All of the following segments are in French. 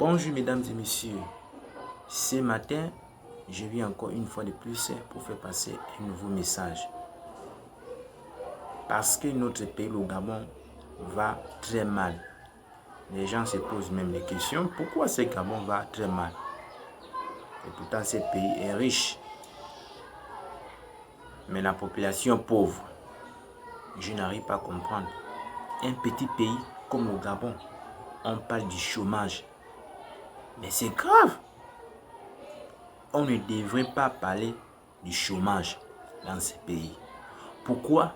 Bonjour mesdames et messieurs, ce matin, je viens encore une fois de plus pour faire passer un nouveau message. Parce que notre pays, le Gabon, va très mal. Les gens se posent même des questions, pourquoi ce Gabon va très mal? Et pourtant, ce pays est riche. Mais la population pauvre, je n'arrive pas à comprendre. Un petit pays comme le Gabon, on parle du chômage. Mais c'est grave. On ne devrait pas parler du chômage dans ce pays. Pourquoi?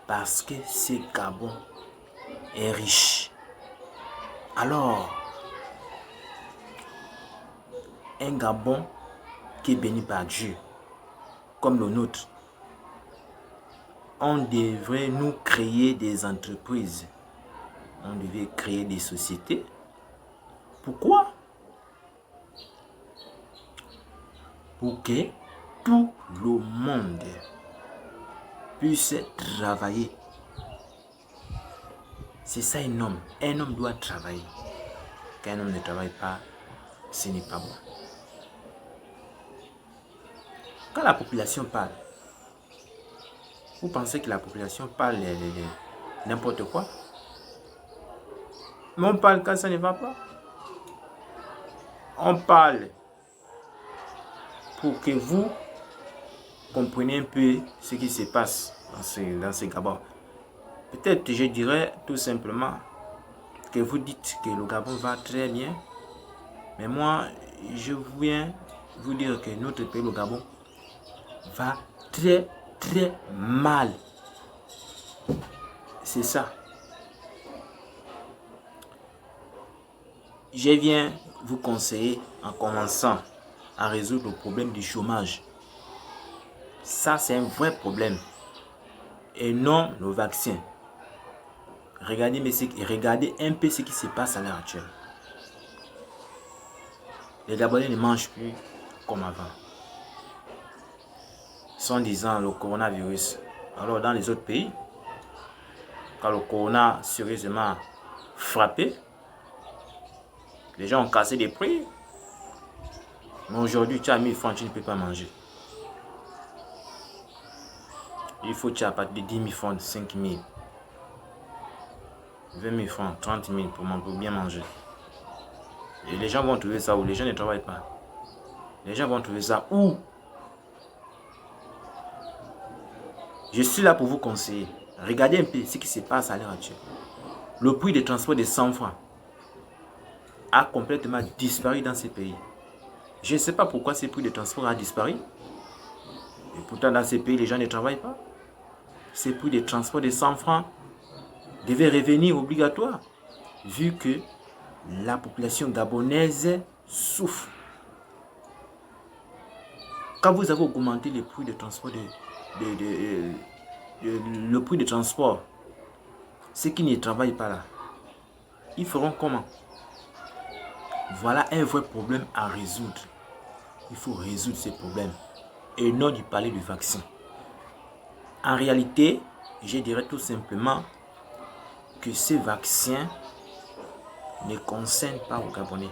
Parce que ce Gabon est riche. Alors, un Gabon qui est béni par Dieu, comme le nôtre, on devrait nous créer des entreprises. On devait créer des sociétés. Pourquoi? Pour que tout le monde puisse travailler. C'est ça un homme. Un homme doit travailler. Quand un homme ne travaille pas, ce n'est pas bon. Quand la population parle, vous pensez que la population parle n'importe quoi? Mais on parle quand ça ne va pas. On parle pour que vous compreniez un peu ce qui se passe dans ce Gabon. Peut-être je dirais tout simplement que vous dites que le Gabon va très bien. Mais moi, je viens vous dire que notre pays, le Gabon, va très mal. C'est ça. Je viens vous conseiller en commençant à résoudre le problème du chômage. Ça, c'est un vrai problème. Et non le vaccin. Regardez un peu ce qui se passe à l'heure actuelle. Les Gabonais ne mangent plus comme avant. Sans disant le coronavirus. Alors dans les autres pays, quand le corona sérieusement frappé, les gens ont cassé des prix. Mais aujourd'hui, tu as 1000 francs, tu ne peux pas manger. Il faut que tu aies à partir de 10 000 francs, 5 000, 20 000 francs, 30 000 pour bien manger. Et les gens vont trouver ça où? Les gens ne travaillent pas. Les gens vont trouver ça où? Je suis là pour vous conseiller. Regardez un peu ce qui se passe à l'heure actuelle. Le prix de transport de 100 francs a complètement disparu dans ces pays. Je ne sais pas pourquoi ce prix de transport a disparu. Et pourtant, dans ces pays, les gens ne travaillent pas. Ce prix de transport de 100 francs devait revenir obligatoire, vu que la population gabonaise souffre. Quand vous avez augmenté le prix de transport, le prix de transport, ceux qui ne travaillent pas là, ils feront comment? Voilà un vrai problème à résoudre. Il faut résoudre ces problèmes et non de parler du vaccin. En réalité, je dirais tout simplement que ce vaccin ne concerne pas aux Gabonais.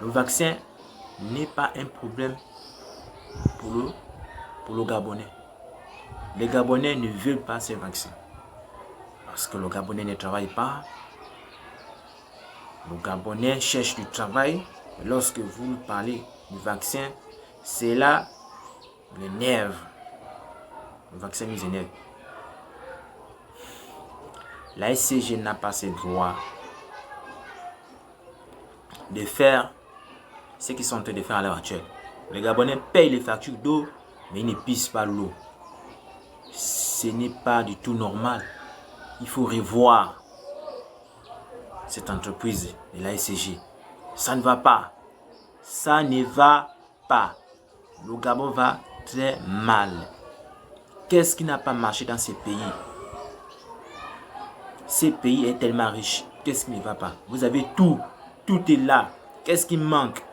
Le vaccin n'est pas un problème pour le Gabonais. Les Gabonais ne veulent pas ce vaccin. Parce que le Gabonais ne travaille pas. Le Gabonais cherche du travail. Et lorsque vous parlez du vaccin, c'est là les nerfs. Le vaccin nous énerve. La SCG n'a pas ce droit de faire ce qu'ils sont en train de faire à l'heure actuelle. Les Gabonais payent les factures d'eau, mais ils ne pissent pas l'eau. Ce n'est pas du tout normal. Il faut revoir cette entreprise de la SCG. Ça ne va pas. Ça ne va pas. Le Gabon va très mal. Qu'est-ce qui n'a pas marché dans ces pays? Ce pays est tellement riche. Qu'est-ce qui ne va pas? Vous avez tout. Tout est là. Qu'est-ce qui manque?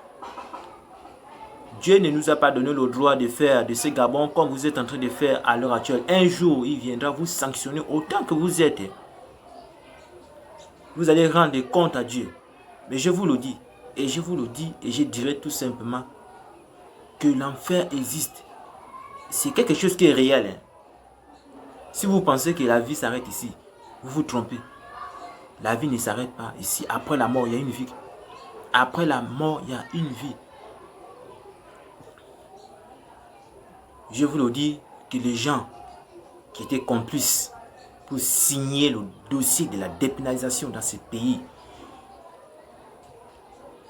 Dieu ne nous a pas donné le droit de faire de ce Gabon comme vous êtes en train de faire à l'heure actuelle. Un jour, il viendra vous sanctionner autant que vous êtes. Vous allez rendre compte à Dieu. Mais je vous le dis, Et je vous le dis et je dirais tout simplement que l'enfer existe. C'est quelque chose qui est réel. Hein. Si vous pensez que la vie s'arrête ici, vous vous trompez. La vie ne s'arrête pas ici. Après la mort, il y a une vie. Après la mort, il y a une vie. Je vous le dis que les gens qui étaient complices pour signer le dossier de la dépénalisation dans ce pays,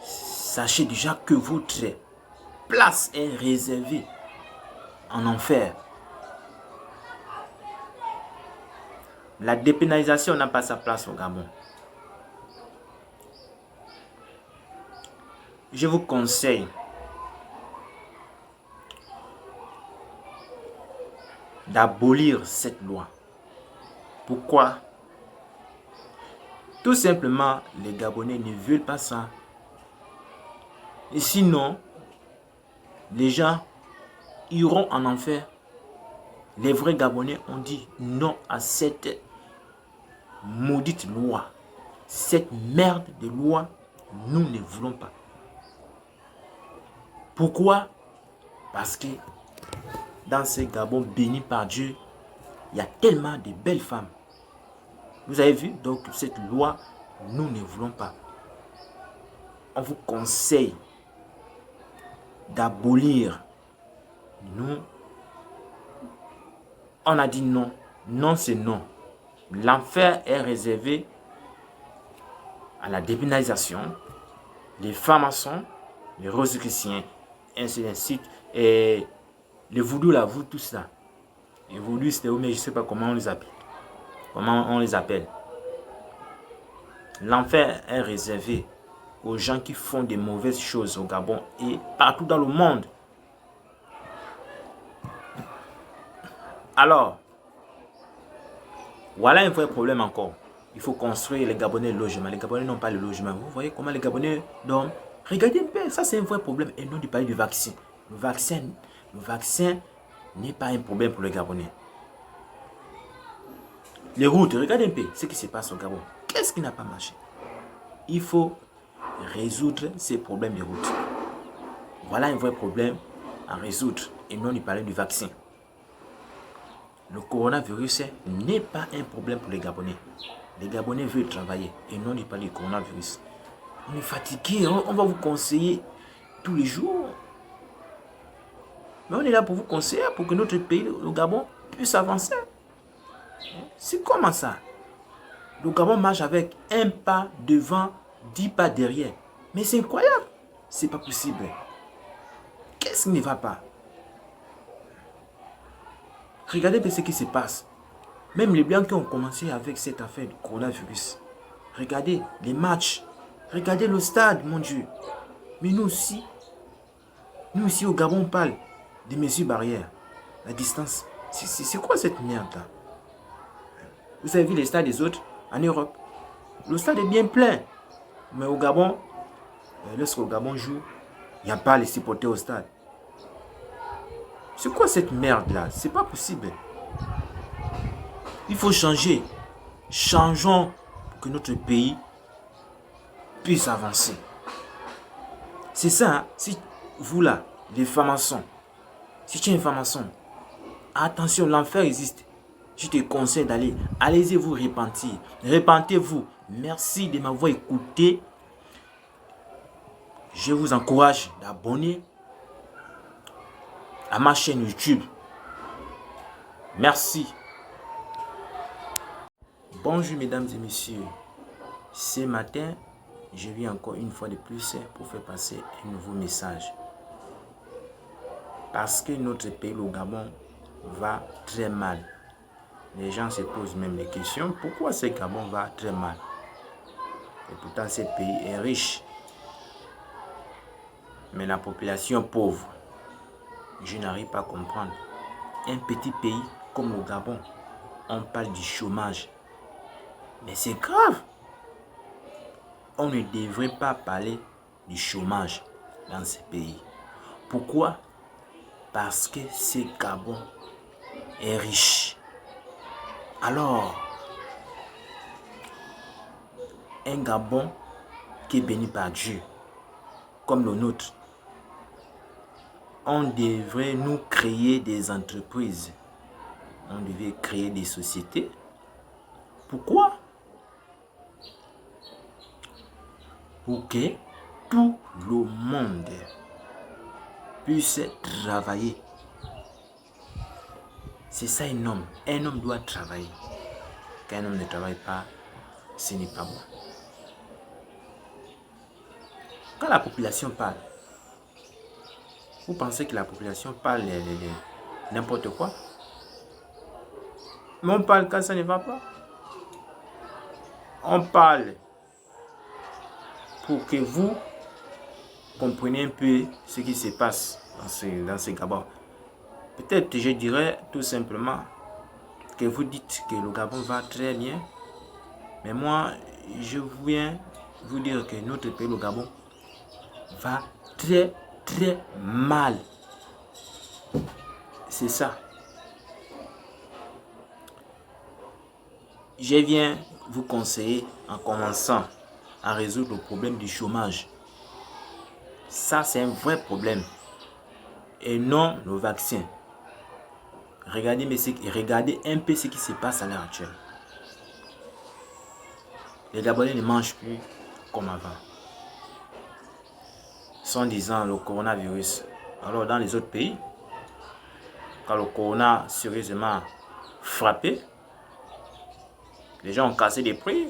sachez déjà que votre place est réservée en enfer. La dépénalisation n'a pas sa place au Gabon. Je vous conseille d'abolir cette loi. Pourquoi? Tout simplement, les Gabonais ne veulent pas ça. Et sinon, les gens iront en enfer. Les vrais Gabonais ont dit non à cette maudite loi. Cette merde de loi, nous ne voulons pas. Pourquoi? Parce que dans ce Gabon béni par Dieu, il y a tellement de belles femmes. Vous avez vu? Donc cette loi, nous ne voulons pas. On vous conseille d'abolir. Nous, on a dit non. Non, c'est non. L'enfer est réservé à la dépénalisation, les francs-maçons, les rosicruciens, ainsi de suite. Et les voodoo là, vous tout ça. Les voodoo, c'était où, mais je ne sais pas comment on les appelle. Comment on les appelle. L'enfer est réservé aux gens qui font des mauvaises choses au Gabon et partout dans le monde. Alors, voilà un vrai problème encore. Il faut construire les Gabonais le logement. Les Gabonais n'ont pas le logement. Vous voyez comment les Gabonais dorment? Regardez un peu, ça c'est un vrai problème. Et non de parler du vaccin. Le vaccin n'est pas un problème pour les Gabonais. Les routes, regardez un peu ce qui se passe au Gabon. Qu'est-ce qui n'a pas marché? Il faut résoudre ces problèmes de route. Voilà un vrai problème à résoudre. Et non de parler du vaccin. Le coronavirus n'est pas un problème pour les Gabonais. Les Gabonais veulent travailler et non de parler du coronavirus. On est fatigué, on va vous conseiller tous les jours. Mais on est là pour vous conseiller, pour que notre pays, le Gabon, puisse avancer. C'est comment ça? Le Gabon marche avec un pas devant, 10 pas derrière. Mais c'est incroyable. C'est pas possible. Qu'est-ce qui ne va pas? Regardez ce qui se passe. Même les Blancs qui ont commencé avec cette affaire du coronavirus. Regardez les matchs. Regardez le stade, mon Dieu. Mais nous aussi au Gabon, on parle des mesures barrières. La distance. C'est quoi cette merde-là? Vous avez vu les stades des autres en Europe? Le stade est bien plein. Mais au Gabon, lorsque le Gabon joue, il n'y a pas les supporters au stade. C'est quoi cette merde-là? C'est pas possible. Il faut changer. Changeons pour que notre pays puisse avancer. C'est ça, hein? Si vous là, les francs-maçons, si tu es un franc-maçon, attention, l'enfer existe. Je te conseille d'aller, allez-y vous repentir. Repentez-vous. Merci de m'avoir écouté. Je vous encourage d'abonner à ma chaîne YouTube. Merci. Bonjour mesdames et messieurs. Ce matin, je viens encore une fois de plus pour faire passer un nouveau message. Parce que notre pays, le Gabon, va très mal. Les gens se posent même des questions. Pourquoi ce Gabon va très mal? Et pourtant, ce pays est riche. Mais la population pauvre. Je n'arrive pas à comprendre. Un petit pays comme le Gabon, on parle du chômage. Mais c'est grave. On ne devrait pas parler du chômage dans ce pays. Pourquoi? Parce que ce Gabon est riche. Alors, un Gabon qui est béni par Dieu, comme le nôtre, on devrait nous créer des entreprises. On devait créer des sociétés. Pourquoi? Pour que tout le monde puisse travailler. C'est ça un homme. Un homme doit travailler. Quand un homme ne travaille pas, ce n'est pas bon. Quand la population parle, vous pensez que la population parle n'importe quoi? Mais on parle quand ça ne va pas. On parle pour que vous compreniez un peu ce qui se passe dans ce Gabon. Peut-être je dirais tout simplement que vous dites que le Gabon va très bien. Mais moi, je viens vous dire que notre pays, le Gabon, va très très mal. C'est ça. Je viens vous conseiller en commençant à résoudre le problème du chômage. Ça, c'est un vrai problème. Et non le vaccin. Regardez un peu ce qui se passe à l'heure actuelle. Les Gabonais ne mangent plus comme avant. Sans disant le coronavirus. Alors dans les autres pays, quand le corona a sérieusement frappé, les gens ont cassé des prix.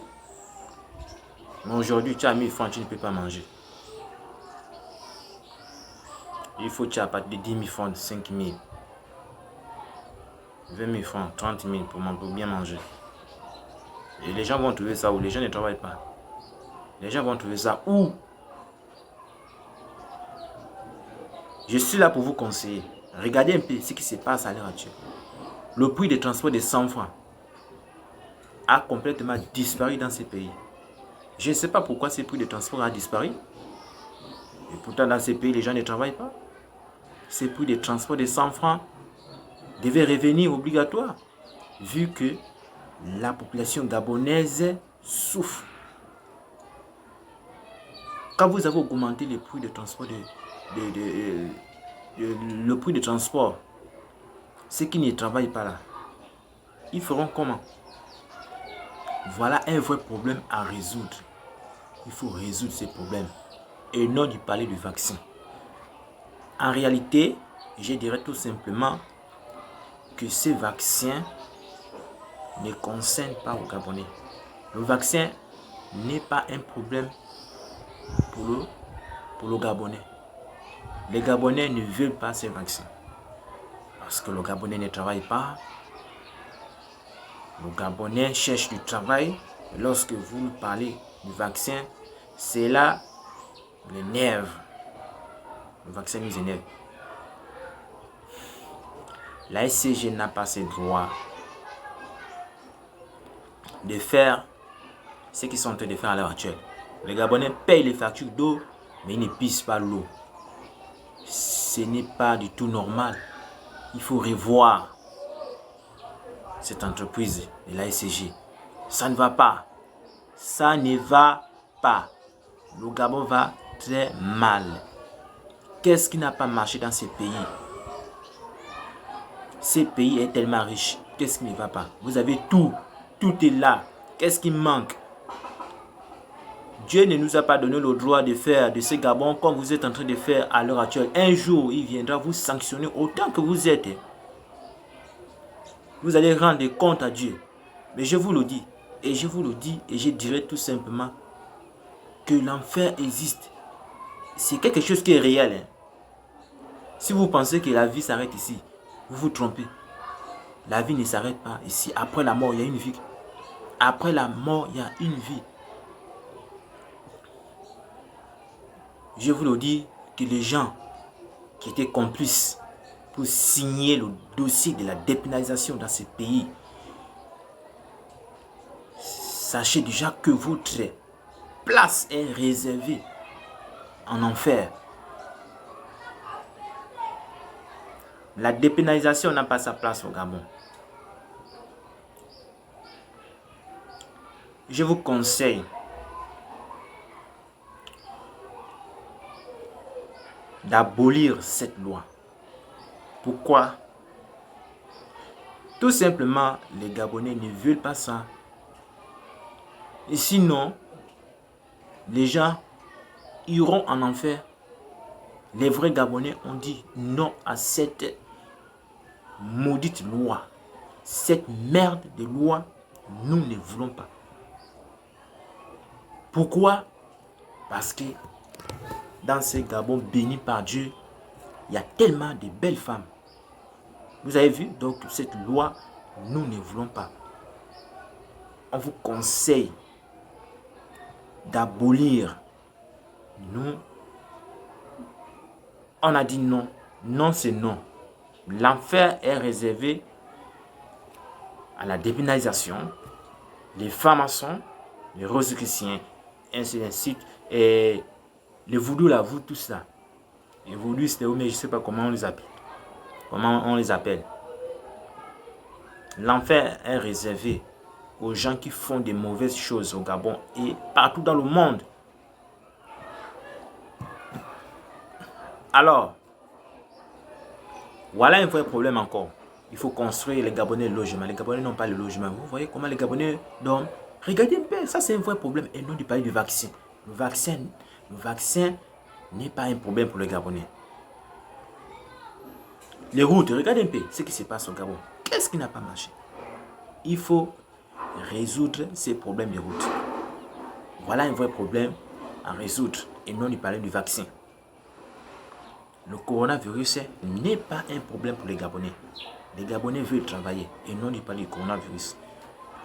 Mais aujourd'hui, tu as 1000 francs, tu ne peux pas manger. Il faut que tu aies à partir de 10 000 francs, 5 000, 20 000 francs, 30 000 pour bien manger. Et les gens vont trouver ça où? Les gens ne travaillent pas. Les gens vont trouver ça où? Je suis là pour vous conseiller. Regardez un peu ce qui se passe à l'heure actuelle. Le prix de transport de 100 francs a complètement disparu dans ces pays. Je ne sais pas pourquoi ce prix de transport a disparu. Et pourtant, dans ces pays, les gens ne travaillent pas. Ce prix de transport de 100 francs devait revenir obligatoire, vu que la population gabonaise souffre. Quand vous avez augmenté le prix de transport, le prix de transport, ceux qui ne travaillent pas là, ils feront comment? Voilà un vrai problème à résoudre. Il faut résoudre ces problèmes et non du parler du vaccin. En réalité, je dirais tout simplement que ces vaccins ne concernent pas aux Gabonais. Le vaccin n'est pas un problème pour le Gabonais. Les Gabonais ne veulent pas ces vaccins. Parce que le Gabonais ne travaille pas. Le Gabonais cherche du travail. Et lorsque vous parlez du vaccin, c'est là les nerfs. Le vaccin nous énerve. La SCG n'a pas ce droit de faire ce qu'ils sont en train de faire à l'heure actuelle. Les Gabonais payent les factures d'eau, mais ils ne pissent pas l'eau. Ce n'est pas du tout normal. Il faut revoir cette entreprise de la SCG. Ça ne va pas. Ça ne va pas. Le Gabon va très mal. Qu'est-ce qui n'a pas marché dans ces pays? Ces pays est tellement riche. Qu'est-ce qui ne va pas? Vous avez tout. Tout est là. Qu'est-ce qui manque? Dieu ne nous a pas donné le droit de faire de ce Gabon comme vous êtes en train de faire à l'heure actuelle. Un jour, il viendra vous sanctionner autant que vous êtes. Vous allez rendre compte à Dieu. Mais je vous le dis, et je vous le dis, et je dirais tout simplement que l'enfer existe. C'est quelque chose qui est réel. Si vous pensez que la vie s'arrête ici, vous vous trompez. La vie ne s'arrête pas ici. Après la mort, il y a une vie. Après la mort, il y a une vie. Je vous le dis que les gens qui étaient complices pour signer le dossier de la dépénalisation dans ce pays, sachez déjà que votre place est réservée en enfer. La dépénalisation n'a pas sa place au Gabon. Je vous conseille d'abolir cette loi. Pourquoi? Tout simplement, les Gabonais ne veulent pas ça. Et sinon, les gens iront en enfer. Les vrais Gabonais ont dit non à cette maudite loi. Cette merde de loi, nous ne voulons pas. Pourquoi? Parce que dans ce Gabon béni par Dieu, il y a tellement de belles femmes. Vous avez vu? Donc cette loi, nous ne voulons pas. On vous conseille d'abolir. Nous, on a dit non. Non, c'est non. L'enfer est réservé à la dépénalisation, les francs-maçons, les rosicruciens, ainsi de suite. Et les voodoo, là, vous, tout ça. Les voodoo, c'était où, mais je ne sais pas comment on les appelle. Comment on les appelle. L'enfer est réservé aux gens qui font des mauvaises choses au Gabon et partout dans le monde. Alors, voilà un vrai problème encore. Il faut construire les Gabonais logements. Les Gabonais n'ont pas le logement. Vous voyez comment les Gabonais dorment? Regardez un peu, ça c'est un vrai problème. Et non du parler du vaccin. Le vaccin n'est pas un problème pour les Gabonais. Les routes, regardez un peu ce qui se passe au Gabon. Qu'est-ce qui n'a pas marché? Il faut résoudre ces problèmes de route. Voilà un vrai problème à résoudre. Et non du parler du vaccin. Le coronavirus n'est pas un problème pour les Gabonais. Les Gabonais veulent travailler et non du parler du coronavirus.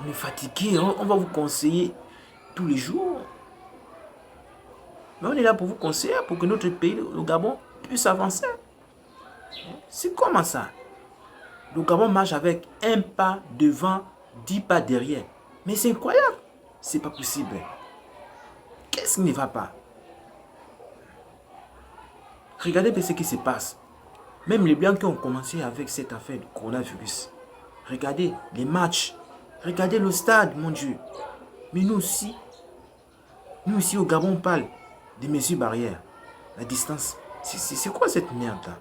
On est fatigué, on va vous conseiller tous les jours. Mais on est là pour vous conseiller, pour que notre pays, le Gabon, puisse avancer. C'est comment ça? Le Gabon marche avec un pas devant, 10 pas derrière. Mais c'est incroyable. C'est pas possible. Qu'est-ce qui ne va pas? Regardez ce qui se passe. Même les Blancs qui ont commencé avec cette affaire du coronavirus. Regardez les matchs. Regardez le stade, mon Dieu. Mais nous aussi au Gabon, on parle des mesures barrières. La distance. C'est quoi cette merde-là?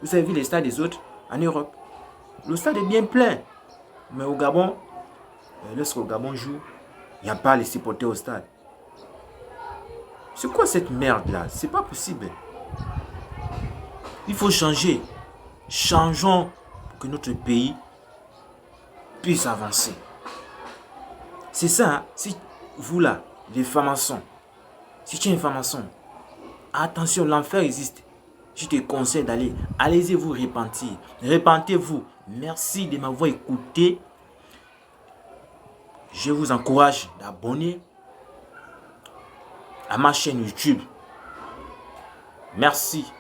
Vous avez vu les stades des autres en Europe? Le stade est bien plein. Mais au Gabon, lorsqu'au Gabon joue, il n'y a pas les supporters au stade. C'est quoi cette merde-là? C'est pas possible. Il faut changer. Changeons pour que notre pays puisse avancer. C'est ça, hein? Si vous là, les francs-maçons, si tu es un franc-maçon, attention, l'enfer existe. Je te conseille d'aller, allez-y vous repentir. Repentez-vous. Merci de m'avoir écouté. Je vous encourage d'abonner à ma chaîne YouTube. Merci.